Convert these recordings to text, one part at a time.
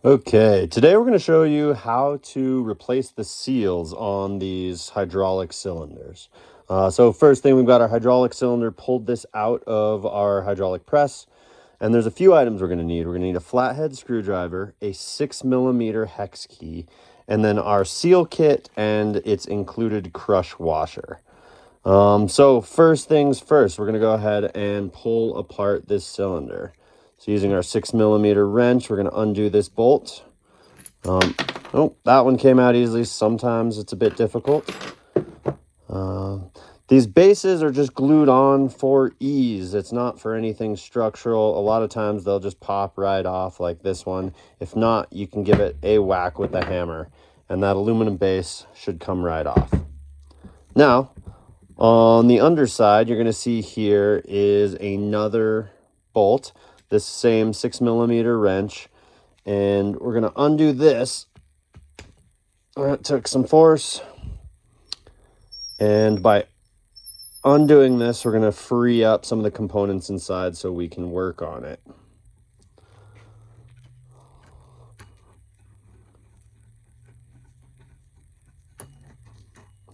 Okay, today we're going to show you how to replace the seals on these hydraulic cylinders. So first thing, we've got our hydraulic cylinder, pulled this out of our hydraulic press, and there's a few items we're going to need. We're going to need a flathead screwdriver, a 6mm hex key, and then our seal kit and its included crush washer. So first things first, we're going to go ahead and pull apart this cylinder. So using our 6mm wrench, we're going to undo this bolt. Oh, that one came out easily. Sometimes it's a bit difficult. These bases are just glued on for ease. It's not for anything structural. A lot of times they'll just pop right off like this one. If not, you can give it a whack with a hammer, and that aluminum base should come right off. Now, on the underside, you're going to see here is another bolt, this same 6mm wrench, and we're going to undo this. It took some force, and by undoing this, we're going to free up some of the components inside so we can work on it.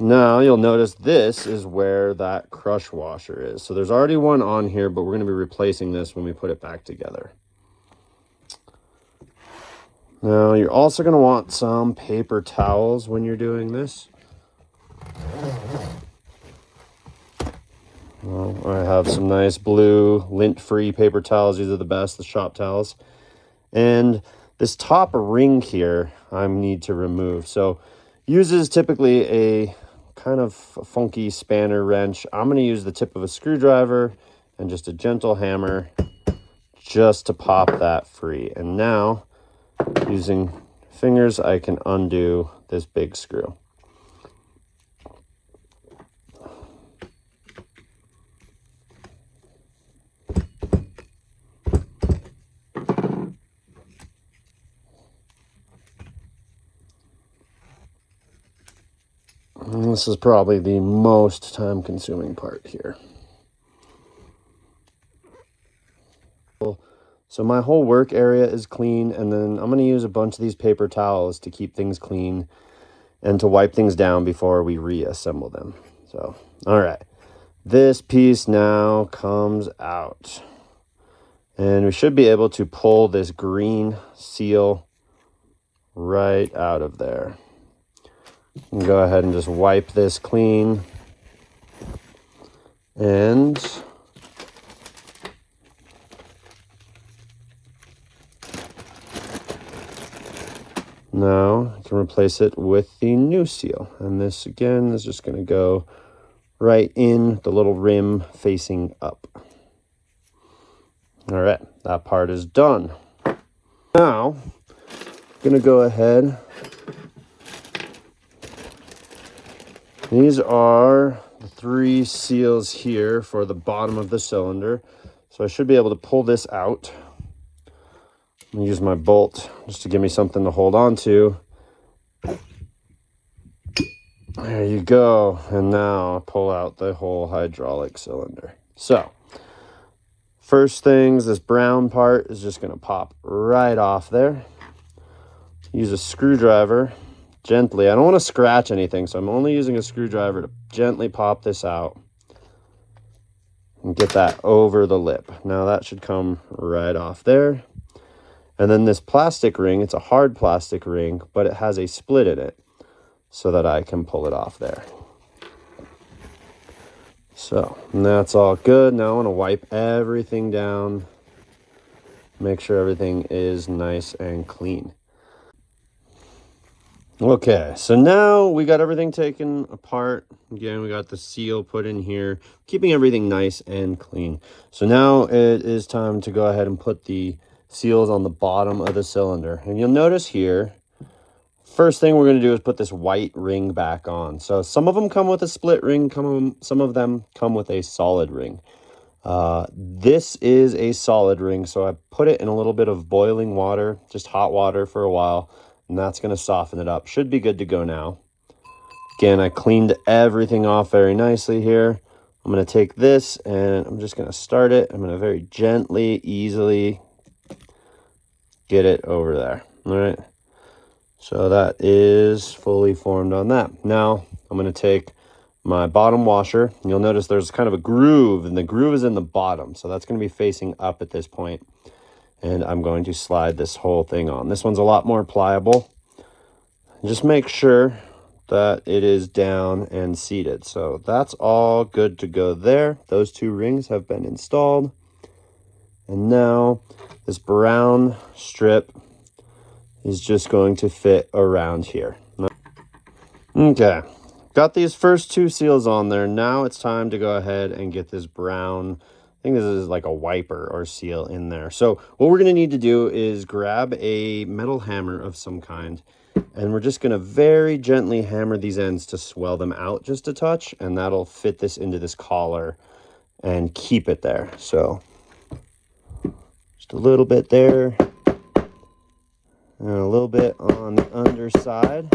Now you'll notice this is where that crush washer is. So there's already one on here, but we're going to be replacing this when we put it back together. Now you're also going to want some paper towels when you're doing this. Well, I have some nice blue lint-free paper towels. These are the best, the shop towels. And this top ring here I need to remove. So uses typically a kind of funky spanner wrench. I'm going to use the tip of a screwdriver and just a gentle hammer just to pop that free. And now, using fingers, I can undo this big screw. And this is probably the most time-consuming part here. So my whole work area is clean, and then I'm going to use a bunch of these paper towels to keep things clean and to wipe things down before we reassemble them. So, all right. This piece now comes out. And we should be able to pull this green seal right out of there. And go ahead and just wipe this clean. And now I can replace it with the new seal. And this again is just going to go right in the little rim facing up. All right, that part is done. Now, I'm going to go ahead. These are the 3 seals here for the bottom of the cylinder. So I should be able to pull this out. I'm going to use my bolt just to give me something to hold on to. There you go. And now I pull out the whole hydraulic cylinder. So, first things, this brown part is just going to pop right off there. Use a screwdriver. Gently. I don't want to scratch anything, so I'm only using a screwdriver to gently pop this out and get that over the lip. Now that should come right off there. And then this plastic ring, it's a hard plastic ring, but it has a split in it so that I can pull it off there. So, and that's all good. Now I want to wipe everything down, make sure everything is nice and clean. Okay, so now we got everything taken apart. Again, we got the seal put in here, keeping everything nice and clean. So now it is time to go ahead and put the seals on the bottom of the cylinder. And you'll notice here, first thing we're going to do is put this white ring back on. So some of them come with a split ring, some of them come with a solid ring. This is a solid ring, so I put it in a little bit of boiling water, just hot water for a while. And that's going to soften it up. Should be good to go now. Again, I cleaned everything off very nicely here. I'm going to take this and I'm just going to start it. I'm going to very gently, easily get it over there. All right. So that is fully formed on that. Now I'm going to take my bottom washer. You'll notice there's kind of a groove, and the groove is in the bottom. So that's going to be facing up at this point. And I'm going to slide this whole thing on. This one's a lot more pliable. Just make sure that it is down and seated. So that's all good to go there. Those two rings have been installed. And now this brown strip is just going to fit around here. Okay, got these first two seals on there. Now it's time to go ahead and get this brown, I think this is like a wiper or seal in there. So what we're gonna need to do is grab a metal hammer of some kind, and we're just gonna very gently hammer these ends to swell them out just a touch, and that'll fit this into this collar and keep it there. So just a little bit there, and a little bit on the underside.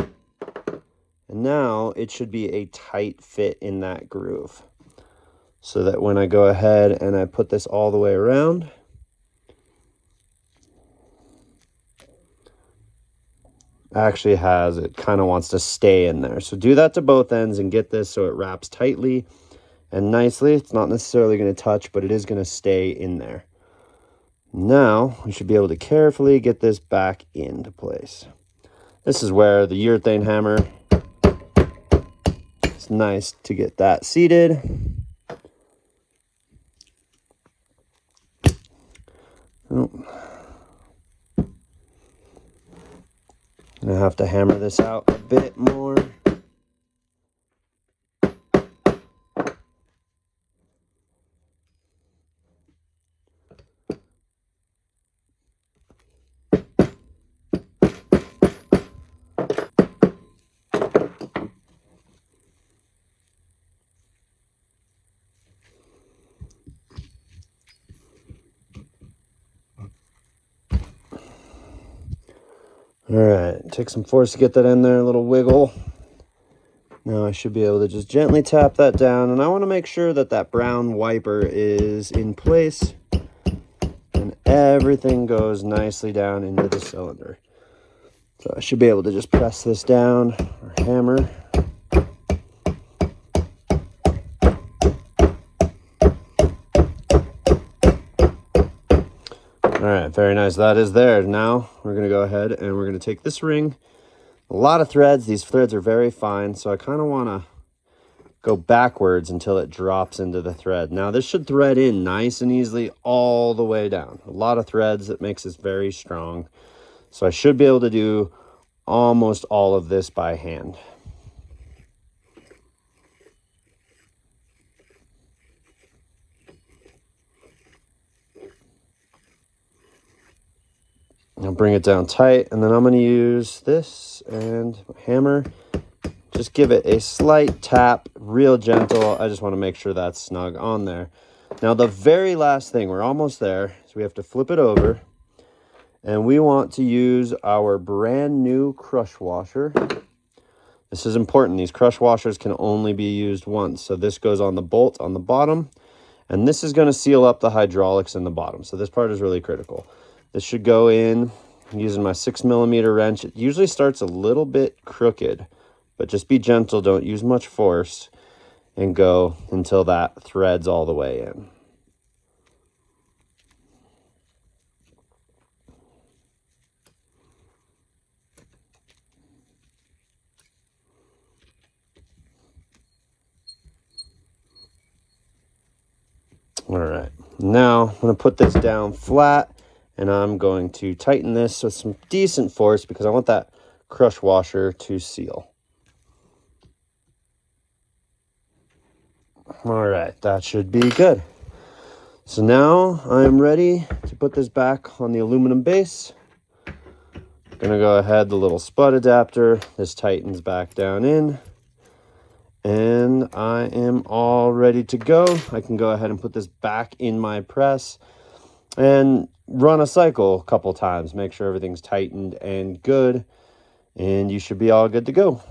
And now it should be a tight fit in that groove, so that when I go ahead and I put this all the way around, actually has, it kind of wants to stay in there. So do that to both ends and get this so it wraps tightly and nicely. It's not necessarily going to touch, but it is going to stay in there. Now we should be able to carefully get this back into place. This is where the urethane hammer, it's nice to get that seated. Oh. Gonna have to hammer this out a bit more. All right, take some force to get that in there, a little wiggle. Now I should be able to just gently tap that down, and I want to make sure that that brown wiper is in place and everything goes nicely down into the cylinder. So I should be able to just press this down or hammer. All right, very nice. That is there. Now we're going to go ahead and we're going to take this ring. A lot of threads. These threads are very fine, so I kind of want to go backwards until it drops into the thread. Now this should thread in nice and easily all the way down. A lot of threads, that makes this very strong. So I should be able to do almost all of this by hand. I'll bring it down tight, and then I'm going to use this and hammer. Just give it a slight tap, real gentle. I just want to make sure that's snug on there. Now the very last thing, we're almost there, so we have to flip it over. And we want to use our brand new crush washer. This is important. These crush washers can only be used once. So this goes on the bolt on the bottom, and this is going to seal up the hydraulics in the bottom. So this part is really critical. This should go in using my 6mm wrench. It usually starts a little bit crooked, but just be gentle. Don't use much force, and go until that threads all the way in. All right, now I'm going to put this down flat, and I'm going to tighten this with some decent force because I want that crush washer to seal. All right, that should be good. So now I'm ready to put this back on the aluminum base. Gonna go ahead, the little spud adapter, this tightens back down in. And I am all ready to go. I can go ahead and put this back in my press and run a cycle a couple times. Make sure everything's tightened and good. And you should be all good to go.